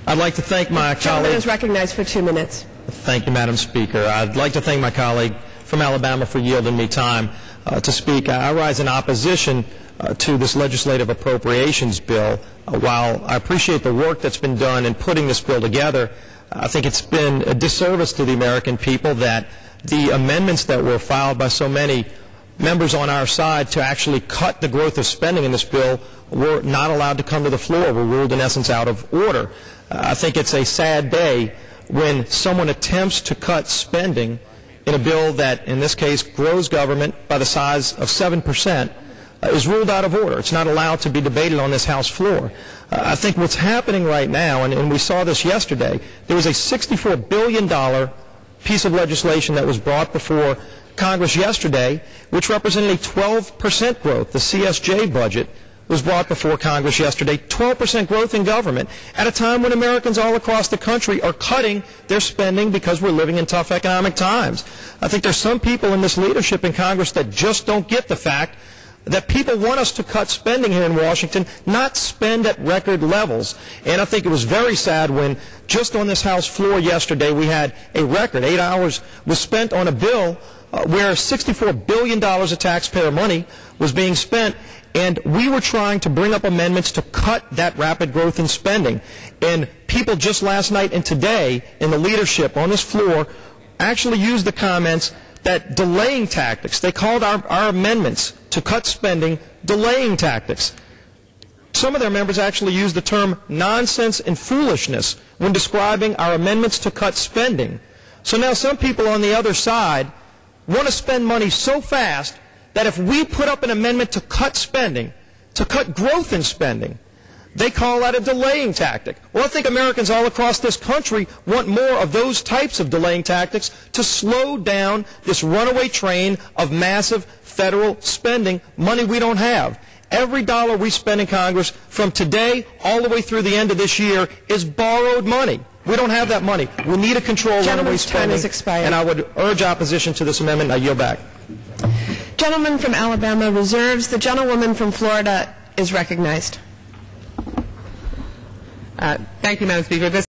I'd like to thank my colleague. The gentleman is recognized for 2 minutes. Thank you, Madam Speaker. I'd like to thank my colleague from Alabama for yielding me time to speak. I rise in opposition to this legislative appropriations bill. While I appreciate the work that's been done in putting this bill together, I think it's been a disservice to the American people that the amendments that were filed by so many members on our side to actually cut the growth of spending in this bill were not allowed to come to the floor, were ruled in essence out of order. I think it's a sad day when someone attempts to cut spending in a bill that, in this case, grows government by the size of 7%, is ruled out of order. It's not allowed to be debated on this House floor. I think what's happening right now, and we saw this yesterday, there was a $64 billion piece of legislation that was brought before Congress yesterday, which represented a 12% growth. The CSJ budget was brought before Congress yesterday, 12% growth in government, at a time when Americans all across the country are cutting their spending because we're living in tough economic times. I think there's some people in this leadership in Congress that just don't get the fact that people want us to cut spending here in Washington, not spend at record levels. And I think it was very sad when just on this House floor yesterday we had a record. 8 hours was spent on a bill where $64 billion of taxpayer money was being spent, and we were trying to bring up amendments to cut that rapid growth in spending. And people just last night and today in the leadership on this floor actually used the comments that delaying tactics, they called our amendments to cut spending delaying tactics. Some of their members actually used the term nonsense and foolishness when describing our amendments to cut spending. So now some people on the other side want to spend money so fast that if we put up an amendment to cut spending, to cut growth in spending, they call that a delaying tactic. Well, I think Americans all across this country want more of those types of delaying tactics to slow down this runaway train of massive federal spending, money we don't have. Every dollar we spend in Congress from today all the way through the end of this year is borrowed money. We don't have that money. We need to control runaway spending. Time has expired. And I would urge opposition to this amendment. I yield back. Gentleman from Alabama reserves. The gentlewoman from Florida is recognized. Thank you, Madam Speaker.